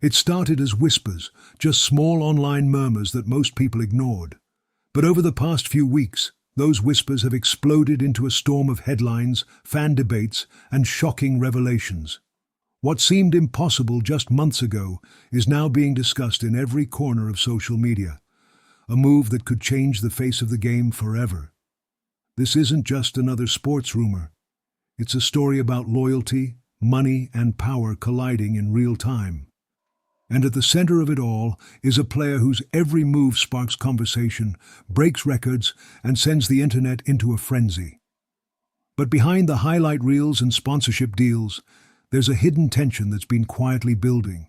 It started as whispers, just small online murmurs that most people ignored. But over the past few weeks, those whispers have exploded into a storm of headlines, fan debates, and shocking revelations. What seemed impossible just months ago is now being discussed in every corner of social media, a move that could change the face of the game forever. This isn't just another sports rumor. It's a story about loyalty, money, and power colliding in real time. And at the center of it all is a player whose every move sparks conversation, breaks records, and sends the internet into a frenzy. But behind the highlight reels and sponsorship deals, there's a hidden tension that's been quietly building.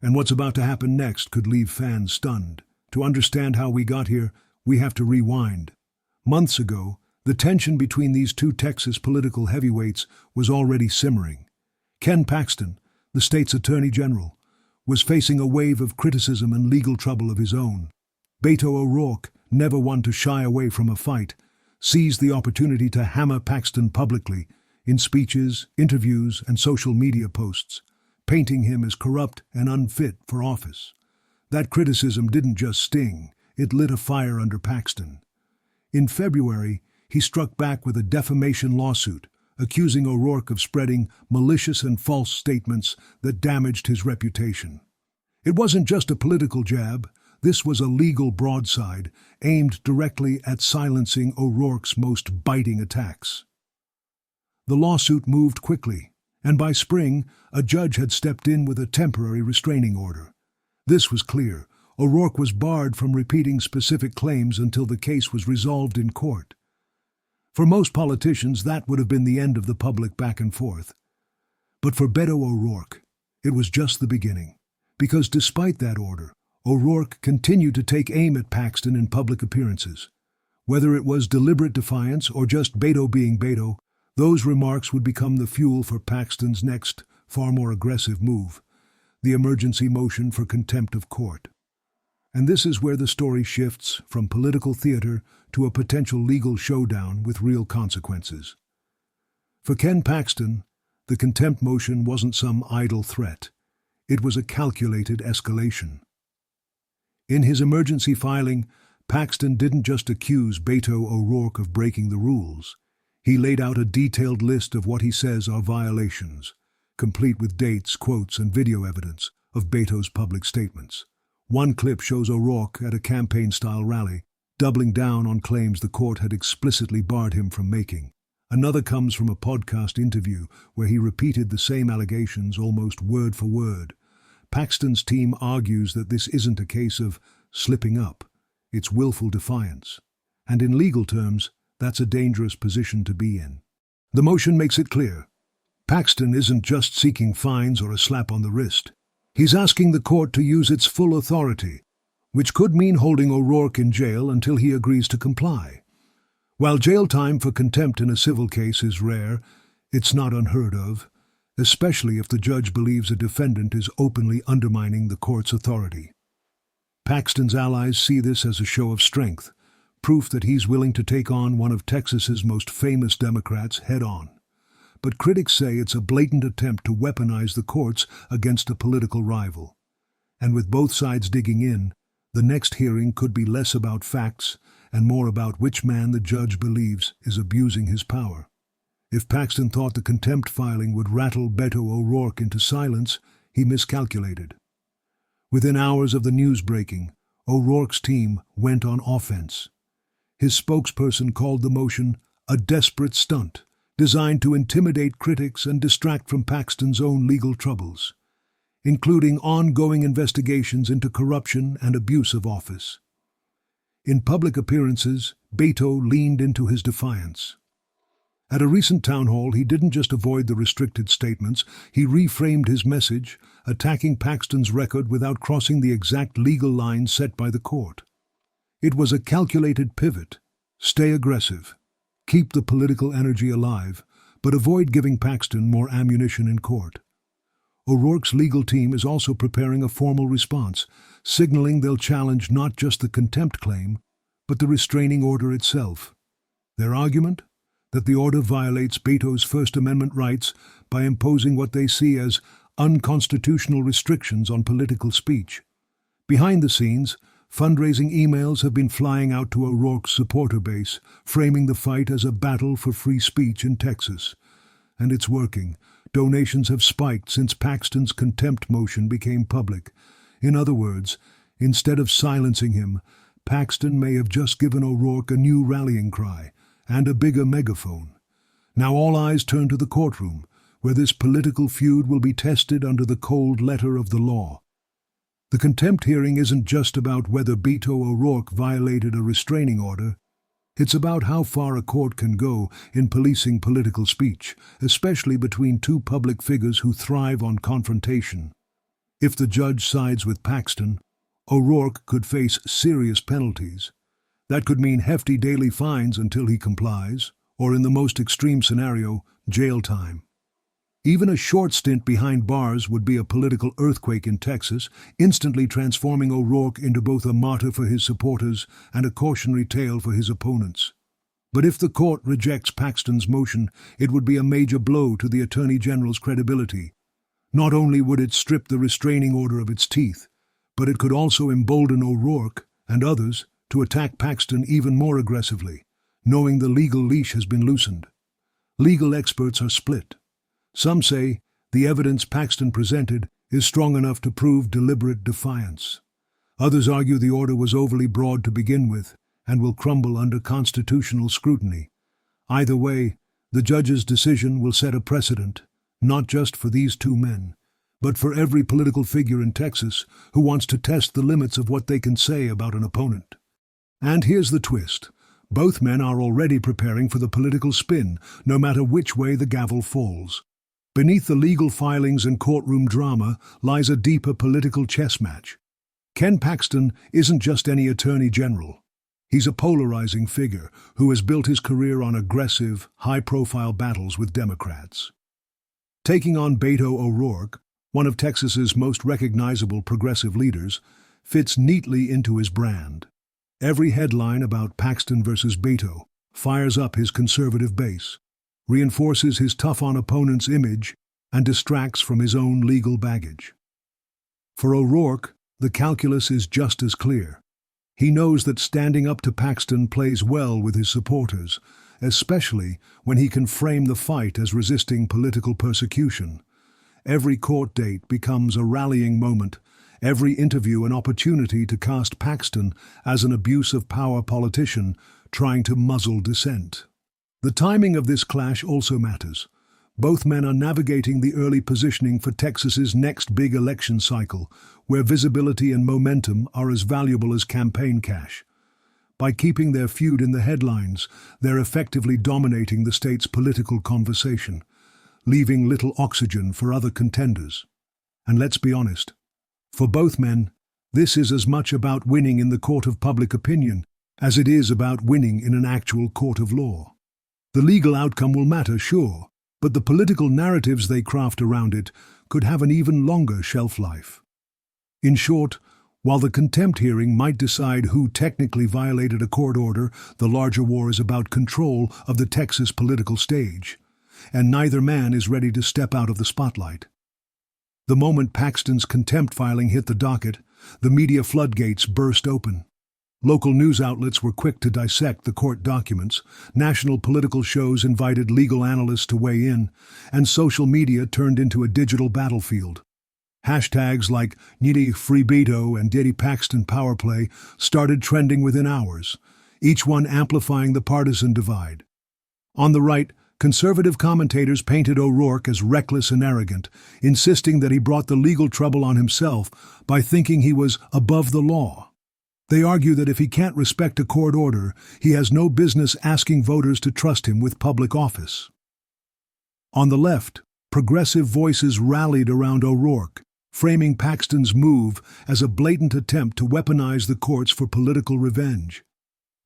And what's about to happen next could leave fans stunned. To understand how we got here, we have to rewind. Months ago, the tension between these two Texas political heavyweights was already simmering. Ken Paxton, the state's attorney general, was facing a wave of criticism and legal trouble of his own. Beto O'Rourke, never one to shy away from a fight, seized the opportunity to hammer Paxton publicly in speeches, interviews, and social media posts, painting him as corrupt and unfit for office. That criticism didn't just sting, it lit a fire under Paxton. In February, he struck back with a defamation lawsuit, accusing O'Rourke of spreading malicious and false statements that damaged his reputation. It wasn't just a political jab, this was a legal broadside aimed directly at silencing O'Rourke's most biting attacks. The lawsuit moved quickly, and by spring, a judge had stepped in with a temporary restraining order. This was clear. O'Rourke was barred from repeating specific claims until the case was resolved in court. For most politicians, that would have been the end of the public back and forth. But for Beto O'Rourke, it was just the beginning. Because despite that order, O'Rourke continued to take aim at Paxton in public appearances. Whether it was deliberate defiance or just Beto being Beto, those remarks would become the fuel for Paxton's next, far more aggressive move, the emergency motion for contempt of court. And this is where the story shifts from political theater to a potential legal showdown with real consequences. For Ken Paxton, the contempt motion wasn't some idle threat. It was a calculated escalation. In his emergency filing, Paxton didn't just accuse Beto O'Rourke of breaking the rules. He laid out a detailed list of what he says are violations, complete with dates, quotes, and video evidence of Beto's public statements. One clip shows O'Rourke at a campaign-style rally, doubling down on claims the court had explicitly barred him from making. Another comes from a podcast interview where he repeated the same allegations almost word for word. Paxton's team argues that this isn't a case of slipping up, it's willful defiance. And in legal terms, that's a dangerous position to be in. The motion makes it clear. Paxton isn't just seeking fines or a slap on the wrist. He's asking the court to use its full authority, which could mean holding O'Rourke in jail until he agrees to comply. While jail time for contempt in a civil case is rare, it's not unheard of, especially if the judge believes a defendant is openly undermining the court's authority. Paxton's allies see this as a show of strength, proof that he's willing to take on one of Texas's most famous Democrats head-on. But critics say it's a blatant attempt to weaponize the courts against a political rival. And with both sides digging in, the next hearing could be less about facts and more about which man the judge believes is abusing his power. If Paxton thought the contempt filing would rattle Beto O'Rourke into silence, he miscalculated. Within hours of the news breaking, O'Rourke's team went on offense. His spokesperson called the motion a desperate stunt, designed to intimidate critics and distract from Paxton's own legal troubles, including ongoing investigations into corruption and abuse of office. In public appearances, Beto leaned into his defiance. At a recent town hall, he didn't just avoid the restricted statements, he reframed his message, attacking Paxton's record without crossing the exact legal line set by the court. It was a calculated pivot. Stay aggressive. Keep the political energy alive, but avoid giving Paxton more ammunition in court. O'Rourke's legal team is also preparing a formal response, signaling they'll challenge not just the contempt claim, but the restraining order itself. Their argument? That the order violates Beto's First Amendment rights by imposing what they see as unconstitutional restrictions on political speech. Behind the scenes, fundraising emails have been flying out to O'Rourke's supporter base, framing the fight as a battle for free speech in Texas. And it's working. Donations have spiked since Paxton's contempt motion became public. In other words, instead of silencing him, Paxton may have just given O'Rourke a new rallying cry and a bigger megaphone. Now all eyes turn to the courtroom, where this political feud will be tested under the cold letter of the law. The contempt hearing isn't just about whether Beto O'Rourke violated a restraining order. It's about how far a court can go in policing political speech, especially between two public figures who thrive on confrontation. If the judge sides with Paxton, O'Rourke could face serious penalties. That could mean hefty daily fines until he complies, or in the most extreme scenario, jail time. Even a short stint behind bars would be a political earthquake in Texas, instantly transforming O'Rourke into both a martyr for his supporters and a cautionary tale for his opponents. But if the court rejects Paxton's motion, it would be a major blow to the Attorney General's credibility. Not only would it strip the restraining order of its teeth, but it could also embolden O'Rourke and others to attack Paxton even more aggressively, knowing the legal leash has been loosened. Legal experts are split. Some say the evidence Paxton presented is strong enough to prove deliberate defiance. Others argue the order was overly broad to begin with and will crumble under constitutional scrutiny. Either way, the judge's decision will set a precedent, not just for these two men, but for every political figure in Texas who wants to test the limits of what they can say about an opponent. And here's the twist. Both men are already preparing for the political spin, no matter which way the gavel falls. Beneath the legal filings and courtroom drama lies a deeper political chess match. Ken Paxton isn't just any attorney general. He's a polarizing figure who has built his career on aggressive, high-profile battles with Democrats. Taking on Beto O'Rourke, one of Texas's most recognizable progressive leaders, fits neatly into his brand. Every headline about Paxton versus Beto fires up his conservative base, reinforces his tough-on-opponent's image, and distracts from his own legal baggage. For O'Rourke, the calculus is just as clear. He knows that standing up to Paxton plays well with his supporters, especially when he can frame the fight as resisting political persecution. Every court date becomes a rallying moment, every interview an opportunity to cast Paxton as an abuse-of-power politician trying to muzzle dissent. The timing of this clash also matters. Both men are navigating the early positioning for Texas's next big election cycle, where visibility and momentum are as valuable as campaign cash. By keeping their feud in the headlines, they're effectively dominating the state's political conversation, leaving little oxygen for other contenders. And let's be honest, for both men, this is as much about winning in the court of public opinion as it is about winning in an actual court of law. The legal outcome will matter, sure, but the political narratives they craft around it could have an even longer shelf life. In short, while the contempt hearing might decide who technically violated a court order, the larger war is about control of the Texas political stage, and neither man is ready to step out of the spotlight. The moment Paxton's contempt filing hit the docket, the media floodgates burst open. Local news outlets were quick to dissect the court documents, national political shows invited legal analysts to weigh in, and social media turned into a digital battlefield. Hashtags like Nitty Free Beto and Diddy Paxton Power Play started trending within hours, each one amplifying the partisan divide. On the right, conservative commentators painted O'Rourke as reckless and arrogant, insisting that he brought the legal trouble on himself by thinking he was above the law. They argue that if he can't respect a court order, he has no business asking voters to trust him with public office. On the left, progressive voices rallied around O'Rourke, framing Paxton's move as a blatant attempt to weaponize the courts for political revenge.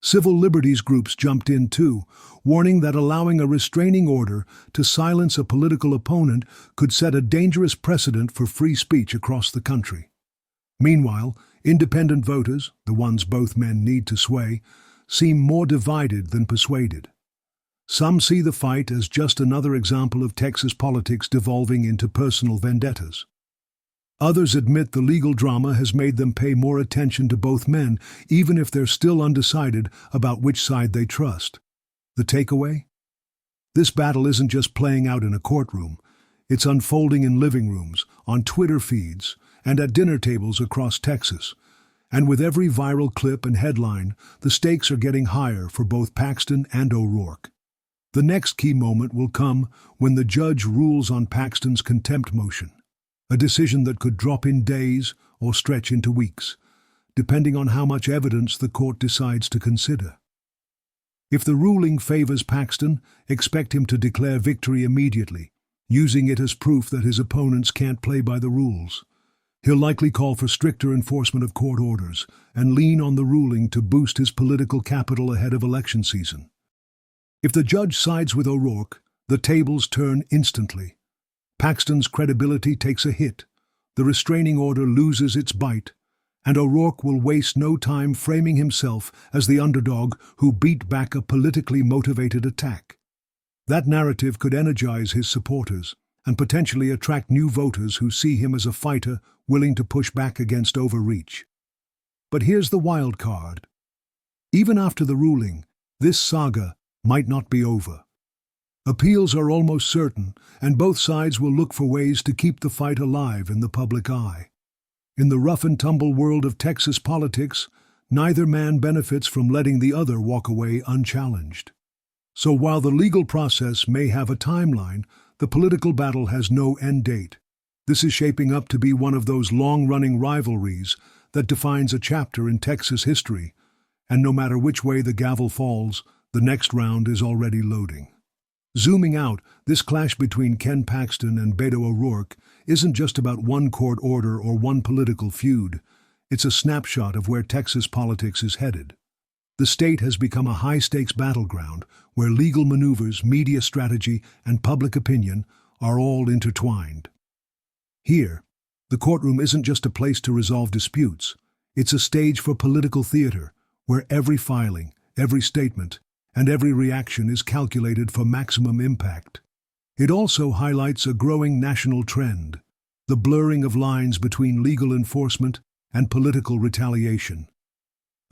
Civil liberties groups jumped in too, warning that allowing a restraining order to silence a political opponent could set a dangerous precedent for free speech across the country. Meanwhile, independent voters, the ones both men need to sway, seem more divided than persuaded. Some see the fight as just another example of Texas politics devolving into personal vendettas. Others admit the legal drama has made them pay more attention to both men, even if they're still undecided about which side they trust. The takeaway? This battle isn't just playing out in a courtroom. It's unfolding in living rooms, on Twitter feeds, and at dinner tables across Texas. And with every viral clip and headline, the stakes are getting higher for both Paxton and O'Rourke. The next key moment will come when the judge rules on Paxton's contempt motion, a decision that could drop in days or stretch into weeks, depending on how much evidence the court decides to consider. If the ruling favors Paxton, expect him to declare victory immediately, using it as proof that his opponents can't play by the rules. He'll likely call for stricter enforcement of court orders and lean on the ruling to boost his political capital ahead of election season. If the judge sides with O'Rourke, the tables turn instantly. Paxton's credibility takes a hit, the restraining order loses its bite, and O'Rourke will waste no time framing himself as the underdog who beat back a politically motivated attack. That narrative could energize his supporters and potentially attract new voters who see him as a fighter willing to push back against overreach. But here's the wild card. Even after the ruling, this saga might not be over. Appeals are almost certain, and both sides will look for ways to keep the fight alive in the public eye. In the rough-and-tumble world of Texas politics, neither man benefits from letting the other walk away unchallenged. So while the legal process may have a timeline, the political battle has no end date. This is shaping up to be one of those long-running rivalries that defines a chapter in Texas history, and no matter which way the gavel falls, the next round is already loading. Zooming out, this clash between Ken Paxton and Beto O'Rourke isn't just about one court order or one political feud. It's a snapshot of where Texas politics is headed. The state has become a high-stakes battleground where legal maneuvers, media strategy, and public opinion are all intertwined. Here, the courtroom isn't just a place to resolve disputes. It's a stage for political theater, where every filing, every statement, and every reaction is calculated for maximum impact. It also highlights a growing national trend, the blurring of lines between legal enforcement and political retaliation.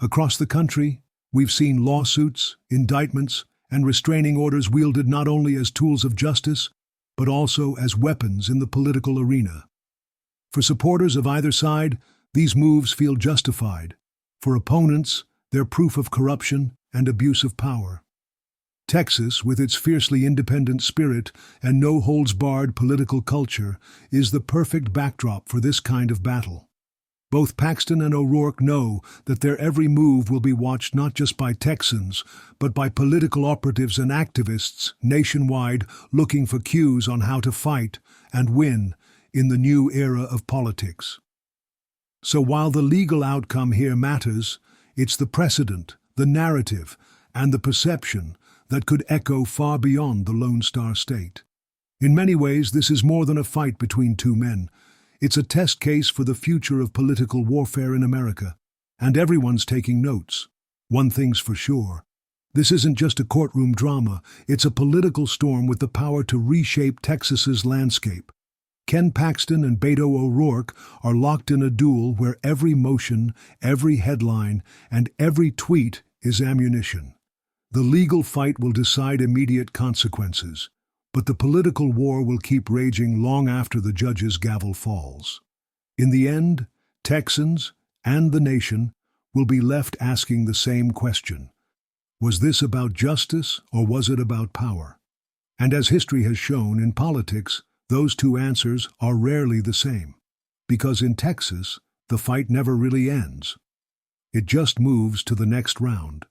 Across the country, we've seen lawsuits, indictments, and restraining orders wielded not only as tools of justice, but also as weapons in the political arena. For supporters of either side, these moves feel justified. For opponents, they're proof of corruption and abuse of power. Texas, with its fiercely independent spirit and no-holds-barred political culture, is the perfect backdrop for this kind of battle. Both Paxton and O'Rourke know that their every move will be watched not just by Texans, but by political operatives and activists nationwide looking for cues on how to fight and win in the new era of politics. So while the legal outcome here matters, it's the precedent, the narrative, and the perception that could echo far beyond the Lone Star State. In many ways, this is more than a fight between two men. It's a test case for the future of political warfare in America, and everyone's taking notes. One thing's for sure. This isn't just a courtroom drama, it's a political storm with the power to reshape Texas's landscape. Ken Paxton and Beto O'Rourke are locked in a duel where every motion, every headline, and every tweet is ammunition. The legal fight will decide immediate consequences, but the political war will keep raging long after the judge's gavel falls. In the end, Texans and the nation will be left asking the same question. Was this about justice or was it about power? And as history has shown, in politics, those two answers are rarely the same. Because in Texas, the fight never really ends. It just moves to the next round.